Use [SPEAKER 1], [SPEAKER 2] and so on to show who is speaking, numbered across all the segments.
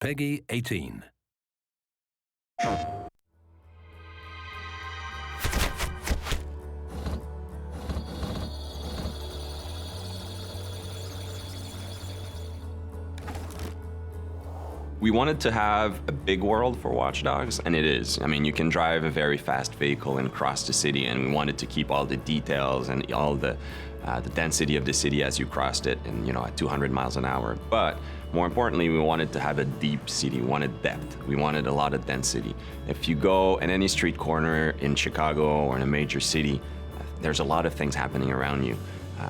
[SPEAKER 1] Peggy 18.
[SPEAKER 2] We wanted to have a big world for Watch Dogs, and it is. I mean, you can drive a very fast vehicle and cross the city, and we wanted to keep all the details and all the density of the city as you crossed it, and at 200 miles an hour. But more importantly, we wanted to have a deep city. We wanted depth. We wanted a lot of density. If you go in any street corner in Chicago or in a major city, there's a lot of things happening around you,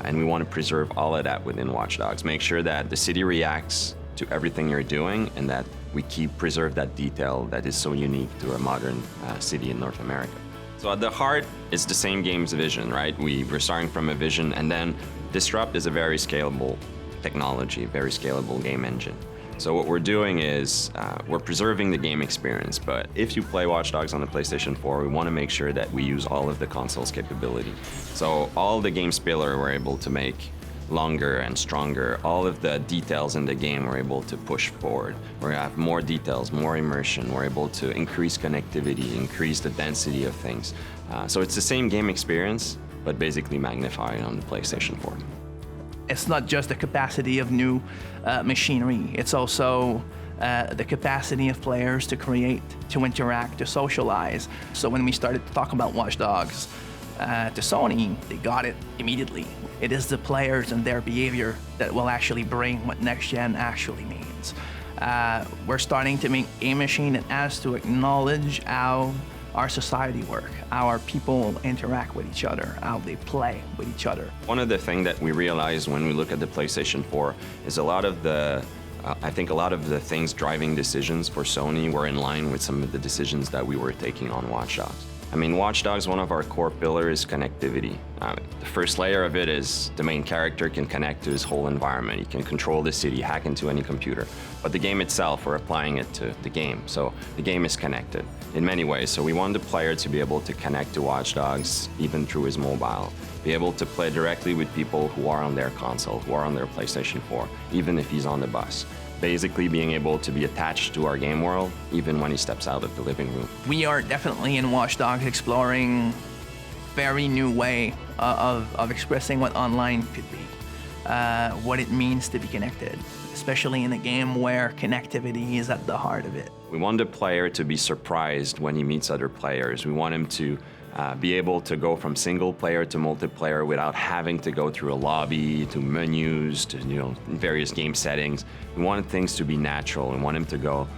[SPEAKER 2] and we want to preserve all of that within Watch Dogs. Make sure that the city reacts to everything you're doing, and that we preserve that detail that is so unique to a modern city in North America. So at the heart, it's the same game's vision, right? We're starting from a vision, and then Disrupt is a very scalable technology, very scalable game engine. So what we're doing is we're preserving the game experience, but if you play Watch Dogs on the PlayStation 4, we want to make sure that we use all of the console's capability. So all the game spiller we're able to make longer and stronger. All of the details in the game we're able to push forward. We have more details, more immersion. We're able to increase connectivity, increase the density of things. So it's the same game experience, but basically magnified on the PlayStation 4.
[SPEAKER 3] It's not just the capacity of new machinery, it's also the capacity of players to create, to interact, to socialize. So when we started to talk about Watch Dogs to Sony, they got it immediately. It is the players and their behavior that will actually bring what next gen actually means. We're starting to make a machine that has to acknowledge how our society work, how our people interact with each other, how they play with each other.
[SPEAKER 2] One of the things that we realized when we look at the PlayStation 4 is I think a lot of the things driving decisions for Sony were in line with some of the decisions that we were taking on Watch Dogs. I mean, Watch Dogs, one of our core pillars is connectivity. The first layer of it is the main character can connect to his whole environment. He can control the city, hack into any computer. But the game itself, we're applying it to the game. So the game is connected in many ways. So we want the player to be able to connect to Watch Dogs even through his mobile, be able to play directly with people who are on their console, who are on their PlayStation 4, even if he's on the bus. Basically being able to be attached to our game world, even when he steps out of the living room.
[SPEAKER 3] We are definitely in Watch Dogs exploring very new way of expressing what online could be, what it means to be connected, especially in a game where connectivity is at the heart of it.
[SPEAKER 2] We want the player to be surprised when he meets other players. We want him to be able to go from single player to multiplayer without having to go through a lobby, to menus, to various game settings. We wanted things to be natural and want him to go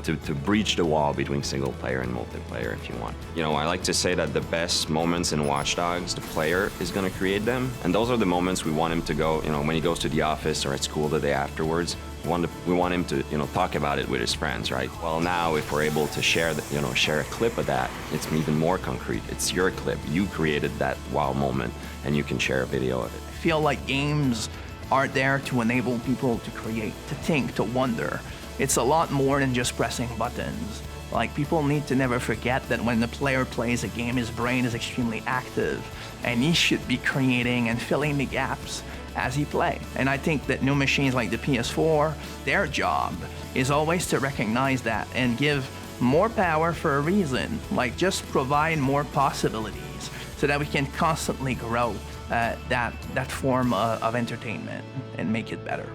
[SPEAKER 2] to breach the wall between single player and multiplayer if you want. I like to say that the best moments in Watch Dogs, the player is going to create them, and those are the moments we want him to go, when he goes to the office or at school the day afterwards. We want him to talk about it with his friends, right? Well, now if we're able to share a clip of that, it's even more concrete. It's your clip. You created that wow moment, and you can share a video of it.
[SPEAKER 3] I feel like games are there to enable people to create, to think, to wonder. It's a lot more than just pressing buttons. Like, people need to never forget that when the player plays a game, his brain is extremely active, and he should be creating and filling the gaps as he plays. And I think that new machines like the PS4, their job is always to recognize that and give more power for a reason, like just provide more possibilities so that we can constantly grow that form of entertainment and make it better.